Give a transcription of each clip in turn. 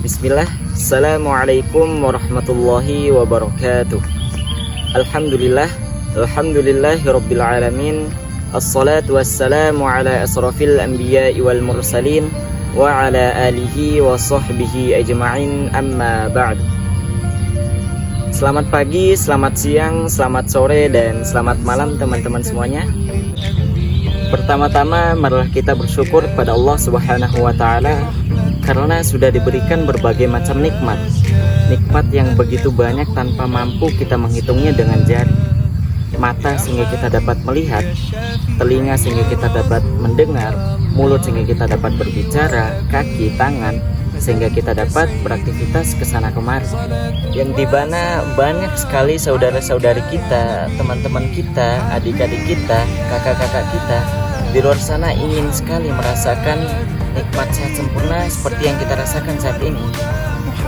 Bismillah. Assalamualaikum warahmatullahi wabarakatuh. Alhamdulillah. Alhamdulillahi rabbil alamin. Assalatu wassalamu ala asrafil anbiya'i wal mursalin wa ala alihi wa sahbihi ajma'in, amma ba'd. Selamat pagi, selamat siang, selamat sore, dan selamat malam teman-teman semuanya. Pertama-tama marilah kita bersyukur pada Allah Subhanahu wa taala karena sudah diberikan berbagai macam nikmat. Nikmat yang begitu banyak tanpa mampu kita menghitungnya dengan jari. Mata sehingga kita dapat melihat, telinga sehingga kita dapat mendengar, mulut sehingga kita dapat berbicara, kaki, tangan sehingga kita dapat beraktivitas kesana kemari. Yang dimana banyak sekali saudara-saudari kita, teman-teman kita, adik-adik kita, kakak-kakak kita di luar sana ingin sekali merasakan nikmat sehat sempurna seperti yang kita rasakan saat ini.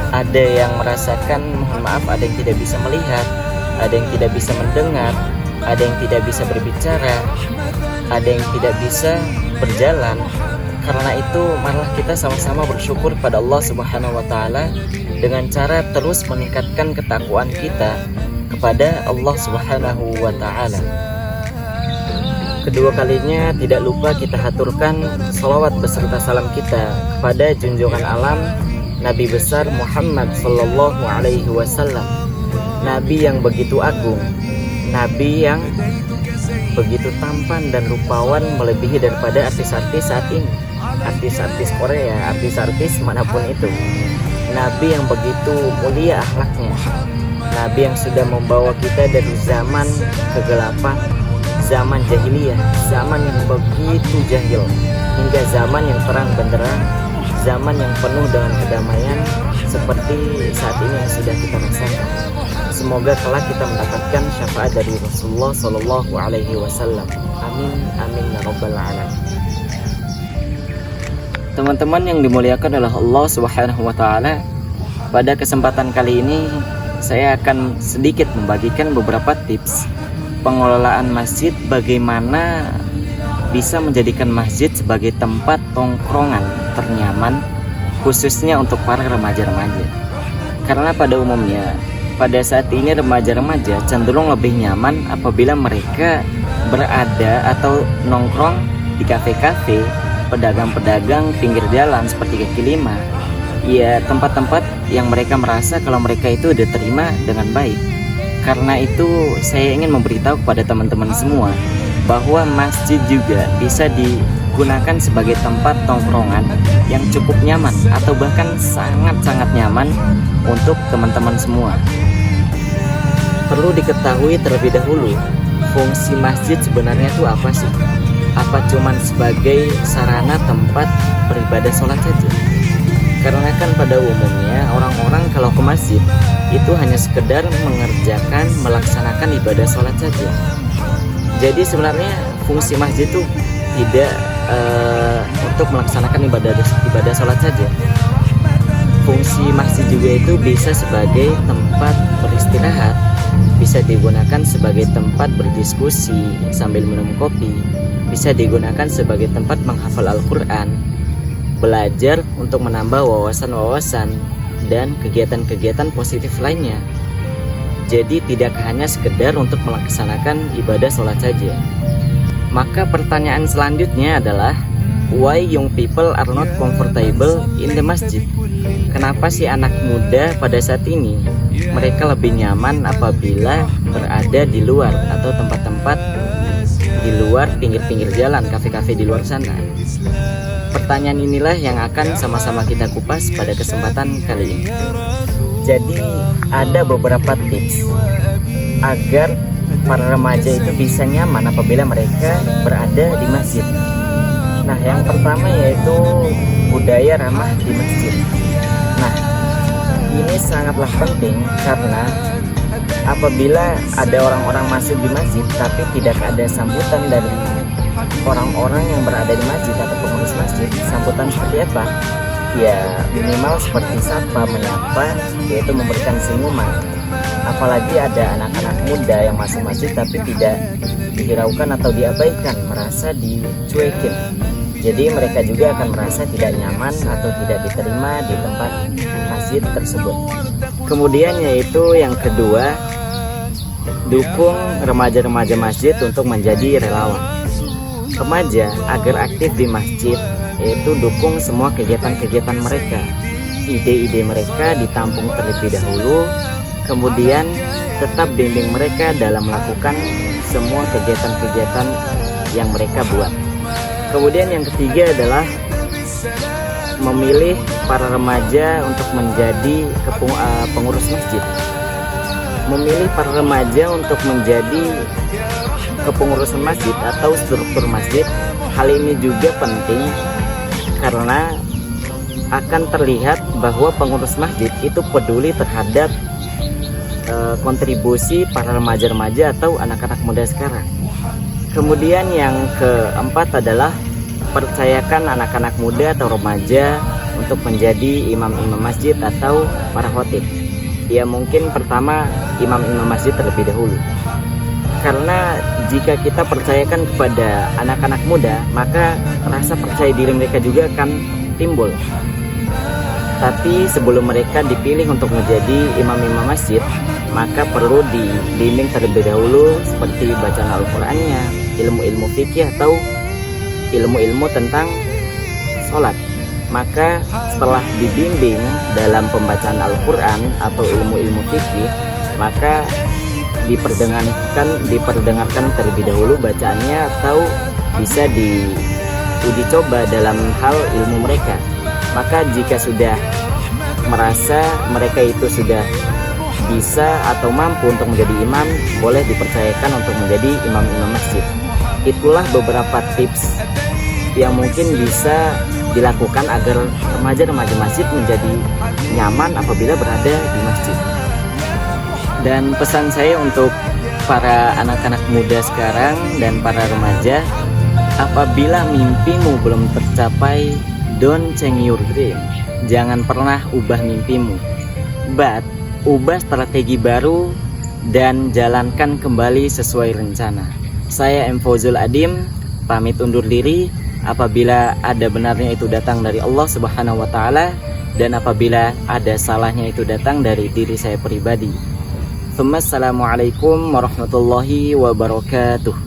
Ada yang merasakan, mohon maaf, ada yang tidak bisa melihat, ada yang tidak bisa mendengar, ada yang tidak bisa berbicara, ada yang tidak bisa berjalan. Karena itu marilah kita sama-sama bersyukur pada Allah Subhanahu wa taala dengan cara terus meningkatkan ketakwaan kita kepada Allah Subhanahu wa taala. Kedua kalinya tidak lupa kita haturkan salawat beserta salam kita kepada junjungan alam Nabi besar Muhammad sallallahu alaihi wasallam. Nabi yang begitu agung, Nabi yang begitu tampan dan rupawan melebihi daripada artis-artis saat ini, artis-artis Korea, artis-artis manapun itu. Nabi yang begitu mulia akhlaknya, Nabi yang sudah membawa kita dari zaman kegelapan, zaman jahiliyah, zaman yang begitu jahil, hingga zaman yang terang benderang, zaman yang penuh dengan kedamaian seperti saat ini yang sudah kita rasakan. Semoga kelak kita mendapatkan syafaat dari Rasulullah Sallallahu Alaihi Wasallam. Amin, amin ya rabbal alamin. Teman-teman yang dimuliakan oleh Allah Subhanahu Wa Taala, pada kesempatan kali ini saya akan sedikit membagikan beberapa tips pengelolaan masjid, bagaimana bisa menjadikan masjid sebagai tempat tongkrongan ternyaman khususnya untuk para remaja-remaja. Karena pada umumnya pada saat ini remaja-remaja cenderung lebih nyaman apabila mereka berada atau nongkrong di kafe-kafe, pedagang-pedagang pinggir jalan seperti kaki lima. Ya, tempat-tempat yang mereka merasa kalau mereka itu diterima dengan baik. Karena itu saya ingin memberitahu kepada teman-teman semua bahwa masjid juga bisa digunakan sebagai tempat tongkrongan yang cukup nyaman atau bahkan sangat-sangat nyaman untuk teman-teman semua. Perlu diketahui terlebih dahulu, fungsi masjid sebenarnya itu apa sih? Apa cuman sebagai sarana tempat beribadah sholat saja? Karena kan pada umumnya orang-orang kalau ke masjid itu hanya sekedar melaksanakan ibadah sholat saja. Jadi sebenarnya fungsi masjid itu tidak untuk melaksanakan ibadah sholat saja. Fungsi masjid juga itu bisa sebagai tempat beristirahat, bisa digunakan sebagai tempat berdiskusi sambil minum kopi, bisa digunakan sebagai tempat menghafal Al-Quran, belajar untuk menambah wawasan-wawasan dan kegiatan-kegiatan positif lainnya. Jadi tidak hanya sekedar untuk melaksanakan ibadah sholat saja. Maka pertanyaan selanjutnya adalah, why young people are not comfortable in the masjid? Kenapa sih anak muda pada saat ini mereka lebih nyaman apabila berada di luar atau tempat-tempat di luar, pinggir-pinggir jalan, kafe-kafe di luar sana? Pertanyaan inilah yang akan sama-sama kita kupas pada kesempatan kali ini. Jadi ada beberapa tips agar para remaja itu bisa nyaman apabila mereka berada di masjid. Nah, yang pertama yaitu budaya ramah di masjid. Nah, ini sangatlah penting karena apabila ada orang-orang masuk di masjid tapi tidak ada sambutan dari orang-orang yang berada di masjid atau pengurus masjid, sambutan seperti apa? Ya minimal seperti sapa, menyapa, yaitu memberikan senyuman. Apalagi ada anak-anak muda yang masuk masjid tapi tidak dihiraukan atau diabaikan, merasa dicuekin. Jadi mereka juga akan merasa tidak nyaman atau tidak diterima di tempat masjid tersebut. Kemudian yaitu yang kedua, dukung remaja-remaja masjid untuk menjadi relawan. Remaja agar aktif di masjid, yaitu dukung semua kegiatan-kegiatan mereka. Ide-ide mereka ditampung terlebih dahulu, kemudian tetap bimbing mereka dalam melakukan semua kegiatan-kegiatan yang mereka buat. Kemudian yang ketiga adalah memilih para remaja untuk menjadi pengurus masjid. Memilih para remaja untuk menjadi kepengurusan masjid atau struktur masjid, hal ini juga penting karena akan terlihat bahwa pengurus masjid itu peduli terhadap kontribusi para remaja-remaja atau anak-anak muda sekarang. Kemudian yang keempat adalah percayakan anak-anak muda atau remaja untuk menjadi imam-imam masjid atau para khotib. Ya mungkin pertama imam-imam masjid terlebih dahulu. Karena jika kita percayakan kepada anak-anak muda, maka rasa percaya diri mereka juga akan timbul. Tapi sebelum mereka dipilih untuk menjadi imam-imam masjid, maka perlu dibimbing terlebih dahulu seperti bacaan Al-Qur'annya, ilmu-ilmu fikih atau ilmu-ilmu tentang sholat. Maka setelah dibimbing dalam pembacaan Al-Quran atau ilmu-ilmu fikih, maka diperdengarkan terlebih dahulu bacaannya atau bisa diuji coba dalam hal ilmu mereka. Maka jika sudah merasa mereka itu sudah bisa atau mampu untuk menjadi imam, boleh dipercayakan untuk menjadi imam-imam masjid. Itulah beberapa tips yang mungkin bisa dilakukan agar remaja-remaja masjid menjadi nyaman apabila berada di masjid. Dan pesan saya untuk para anak-anak muda sekarang dan para remaja, apabila mimpimu belum tercapai, don't change your dream. Jangan pernah ubah mimpimu, but ubah strategi baru dan jalankan kembali sesuai rencana. Saya M. Fauzul Adim, pamit undur diri. Apabila ada benarnya itu datang dari Allah Subhanahu wa Ta'ala, dan apabila ada salahnya itu datang dari diri saya pribadi. Assalamualaikum warahmatullahi wabarakatuh.